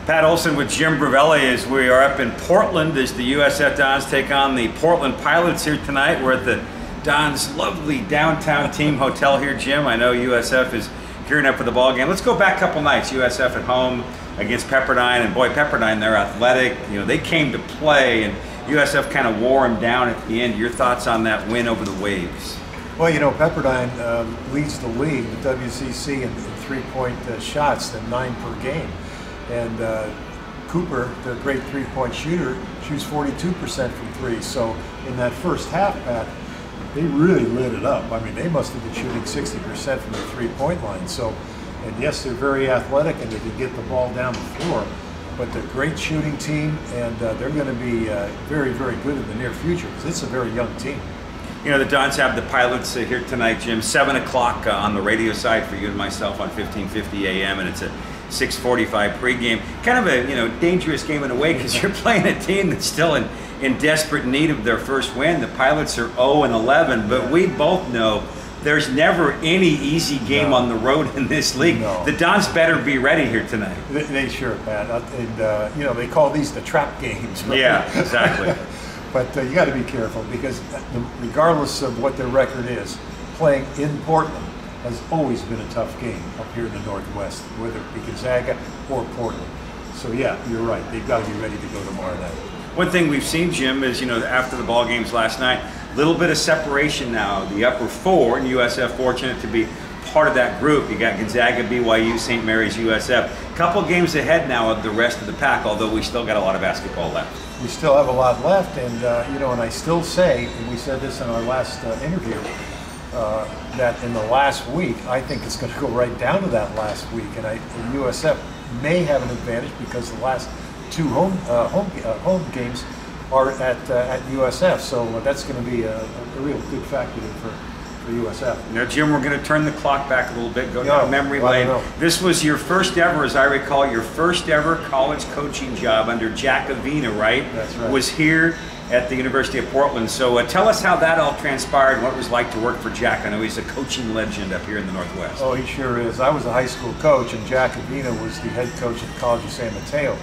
Pat Olson with Jim Brovelli as we are up in Portland as the USF Dons take on the Portland Pilots here tonight. We're at the Dons' lovely downtown team hotel here, Jim. I know USF is gearing up for the ball game. Let's go back a couple nights. USF at home against Pepperdine, and boy, Pepperdine, they're athletic. You know, they came to play, and USF kind of wore them down at the end. Your thoughts on that win over the Waves? Well, you know, Pepperdine leads the league with WCC in three-point shots, at 9 per game. And Cooper, the great three-point shooter, shoots 42% from three. So in that first half, Pat, they really lit it up. I mean, they must have been shooting 60% from the three-point line. So, and yes, they're very athletic and they can get the ball down the floor. But they're a great shooting team, and they're going to be very, very good in the near future because it's a very young team. You know, the Dons have the Pilots here tonight, Jim. 7 o'clock on the radio side for you and myself on 1550 AM, and it's a 6:45 pregame. Kind of a, you know, dangerous game in a way because you're playing a team that's still in desperate need of their first win. The Pilots are 0-11, but we both know there's never any easy game on the road in this league. No. The Dons better be ready here tonight. They sure, Pat. And, you know, they call these the trap games. Right? Yeah, exactly. But you got to be careful because regardless of what their record is, playing in Portland has always been a tough game up here in the Northwest, whether it be Gonzaga or Portland. So yeah, you're right. They've got to be ready to go tomorrow night. One thing we've seen, Jim, is, you know, after the ball games last night, a little bit of separation now. The upper four, and USF fortunate to be part of that group. You got Gonzaga, BYU, St. Mary's, USF. A couple games ahead now of the rest of the pack, although we still got a lot of basketball left. We still have a lot left, and you know, and I still say, and we said this in our last interview, that in the last week, I think it's going to go right down to that last week, and USF may have an advantage because the last two home games are at USF, so that's going to be a real good factor for USF. Now, Jim, we're going to turn the clock back a little bit, go down memory lane. This was your first ever, as I recall, your first ever college coaching job under Jack Avina, right? That's right. Was here at the University of Portland. So tell us how that all transpired and what it was like to work for Jack. I know he's a coaching legend up here in the Northwest. Oh, he sure is. I was a high school coach, and Jack Avina was the head coach at the College of San Mateo.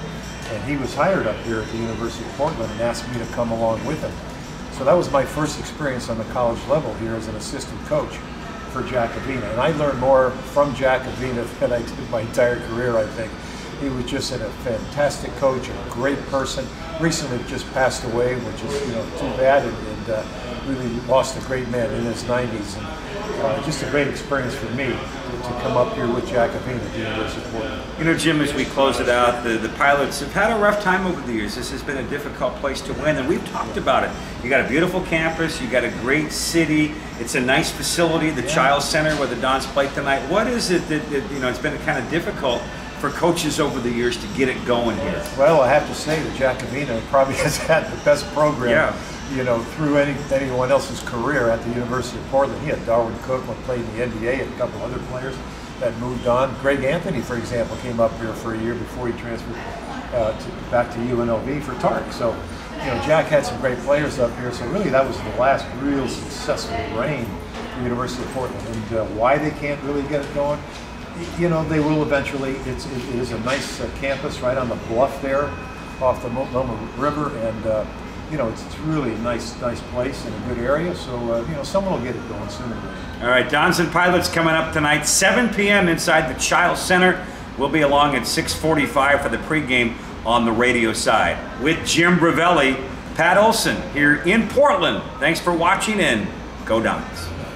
And he was hired up here at the University of Portland and asked me to come along with him. So that was my first experience on the college level here as an assistant coach for Jack Avina. And I learned more from Jack Avina than I did my entire career, I think. He was just a fantastic coach, a great person. Recently just passed away, which is, you know, too bad, and really lost a great man in his 90s. And just a great experience for me to come up here with Jack Avina at the University of Portland. You know, Jim, as we close it out, the Pilots have had a rough time over the years. This has been a difficult place to win, and we've talked about it. You got a beautiful campus, you got a great city, it's a nice facility, the Child Center where the Dons play tonight. What is it that, you know, it's been kind of difficult for coaches over the years to get it going here? Well, I have to say that Jack Avina probably has had the best program, you know, through anyone else's career at the University of Portland. He had Darwin Cook, who played in the NBA, and a couple other players that moved on. Greg Anthony, for example, came up here for a year before he transferred back to UNLV for Tark. So, you know, Jack had some great players up here. So really, that was the last real successful reign for the University of Portland. And why they can't really get it going, you know, they will eventually. It is a nice campus right on the bluff there off the Multnomah River, and you know, it's really a nice place in a good area. So, you know, someone will get it going sooner or later. All right, Dons and Pilots coming up tonight, 7 p.m. inside the Child Center. We'll be along at 6:45 for the pregame on the radio side. With Jim Brovelli, Pat Olson here in Portland. Thanks for watching, and go Dons.